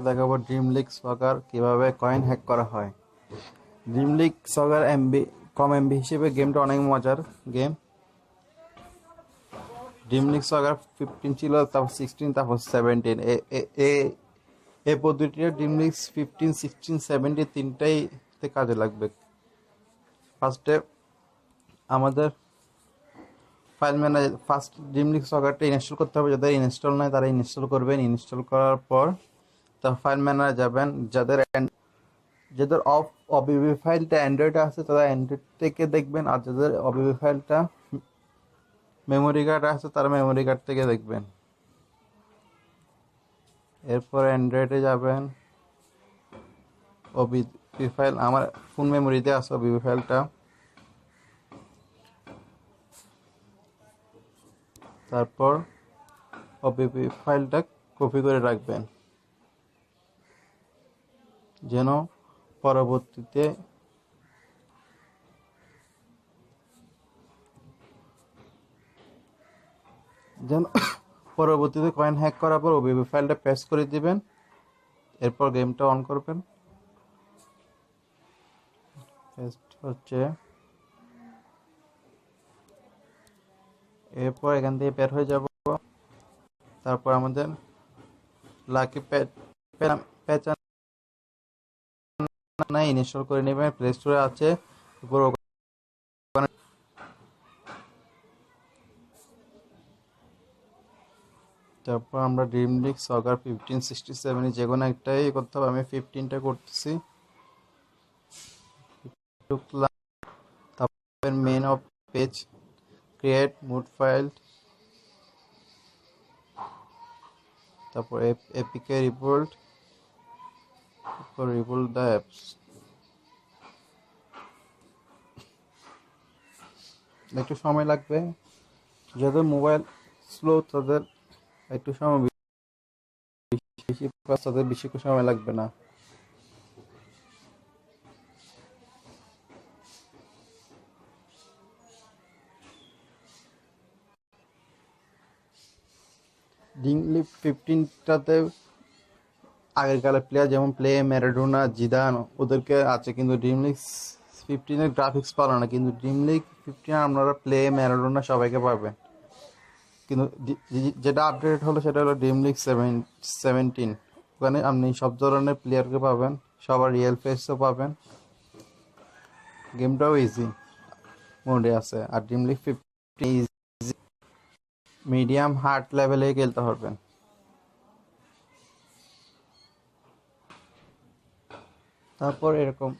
দেখাবো dream league সকার কিভাবে coin hack করা হয়। ড্রিম লিগ সকার কম এমবি হিসেবে গেমটা অনেক মজার গেম। ড্রিম লিগ সকার 15 ছিল, তারপর 16, তারপর 17। এই পদ্ধতিটা ড্রিম লিগ 15, 16, 17 তিনটাই কাজে লাগবে। ফার্স্টে আমাদের ফার্স্ট ড্রিম লিগ সকারটা ইনস্টল করতে হবে। যাদের ইনস্টল নয় তারা ইনস্টল করবেন। ইনস্টল করার পর তার ফাইল ম্যানেজারে যাবেন। যাদের অবিবি ফাইলটা অ্যান্ড্রয়েডে আছে তারা অ্যান্ড্রয়েড থেকে দেখবেন, আর যাদের অবিবি ফাইলটা মেমোরি কার্ড আছে তারা মেমোরি কার্ড থেকে দেখবেন। এরপর অ্যান্ড্রয়েডে যাবেন, ওবিবি ফাইল আমার ফুল মেমোরিতে আছে ওবিবি ফাইলটা। তারপর ওবিবি ফাইলটা কপি করে রাখবেন যেন পরবর্তীতে কয়েন হ্যাক করার পর ওবিবি ফাইলটা পেস্ট করে দিবেন। এরপর গেমটা অন করবেন। পেস্ট হচ্ছে, এরপর এখান থেকে বের হয়ে যাব। তারপর আমাদের লাকি প্যাচ ইনস্টল করে নেবেন, প্লে স্টোরে আছে। তারপর আমরা ড্রিম লিগ সকার 15, 67 যে কোনো একটাই করতে হবে। আমি 15টা করতেছি। তারপর main of page, create mod file, তারপর APK rebuild, rebuild the apps. একটু সময় লাগবে, যাদের মোবাইল স্লো তাদের একটু সময় বেশি, তাদের বেশি সময় লাগবে না। ড্রিম লিগ 15টাতে আগেরকালের প্লেয়ার যেমন ম্যারাডোনা, জিদান ওদেরকে আছে, কিন্তু ড্রিম লিগ 15-এর গ্রাফিক্স ভালো না। কিন্তু ড্রিম লিগ 15 আপনারা ম্যারাডোনা সবাইকে পাবেন। কিন্তু যেটা আপডেট হলো সেটা হলো ড্রিম লিগ 17। ওখানে আপনি সব ধরনের প্লেয়ারকে পাবেন, সবার রিয়েল ফেসও পাবেন। গেমটাও ইজি মোডে আছে। আর dream league 15 easy medium hard লেভেলে খেলতে পারবেন। তারপর এরকম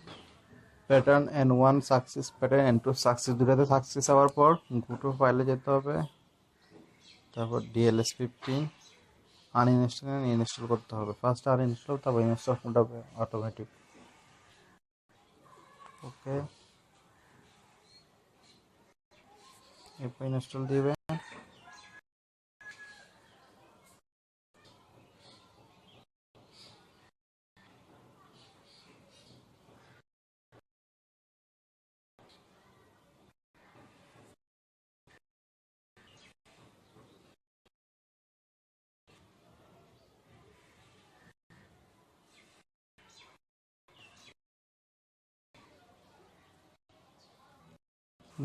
pattern N1 success, pattern N2 success, দুটাতে সাকসেস হওয়ার পর গুটো ফাইলে যেতে হবে। তারপর DLS 15 ইনস্টল করতে হবে। ফার্স্ট আনইনস্টল, তারপর ইনস্টল হবে অটোমেটিক। ওকে, এরপর ইনস্টল দিবে।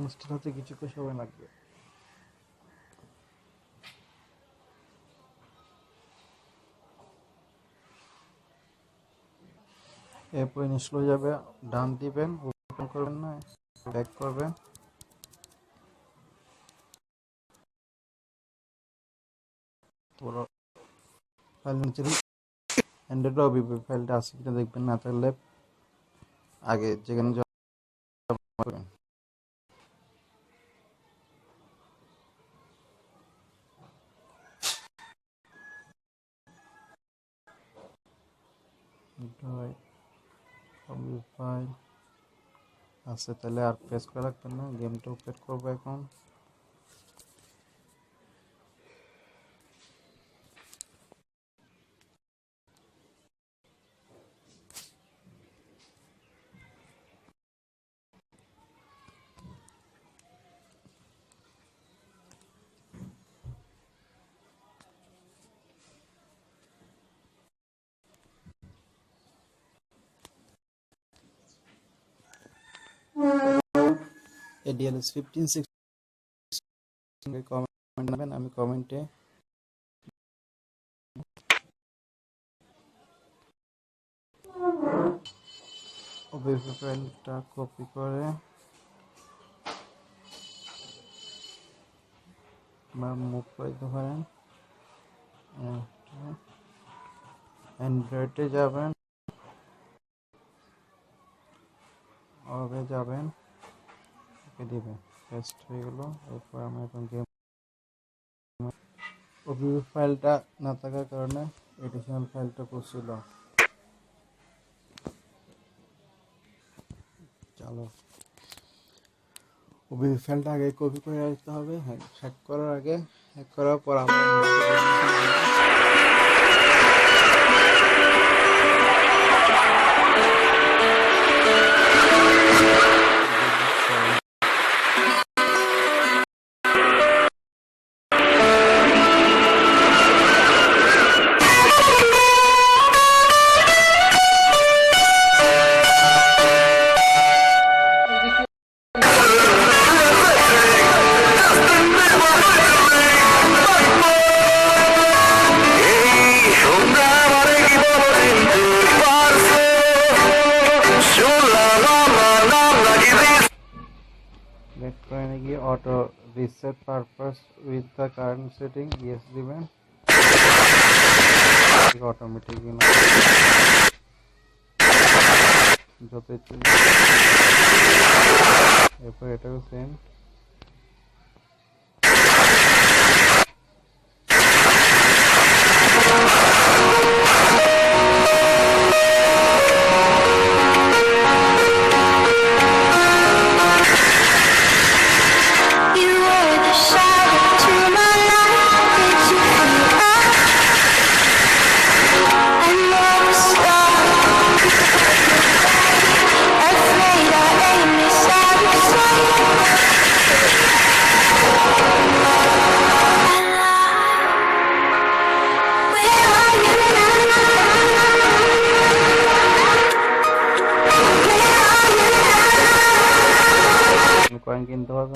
ইনস্টল হতে কিছুক্ষণ সময় লাগবে। এরপর ইনস্টল হয়ে যাবে, ডান দিবেন, ওপেন করবেন না, ব্যাক করবেন। ফাইল নিচে অ্যান্ড্রয়েড ওবিবি ফাইলটা আছে কিনা দেখবেন, না থাকলে আগে যেখানে করবেন। ফাইল আছে তাহলে আর প্রেস করা লাগবে না। গেমটা ওপেন করবো এখন। ADLS 1516 কমেন্ট করবেন, আমি কমেন্টে ওবিপি ফাইলটা কপি করে বা মুভ করে দিতে পারেন। অ্যান্ড্রয়েডে যাবেন, ওভাবে যাবেন, ওকে দিবেন, পেস্ট হয়ে গেল। এরপর আমরা এখন গেম ওবিপি ফাইলটা না থাকার কারণে এডিশনাল ফাইলটা করছিল। চলো ওবিপি ফাইলটা আগে কপি করে রাখতে হবে, হ্যাক করার আগে। হ্যাক করার পর আমরা ব্যাক করে গিয়ে auto reset purpose with the current setting yes দিবেন, অটোমেটিক যত ইচ্ছে। এরপর এটাও সেম। কয়েন কিনতে হবে।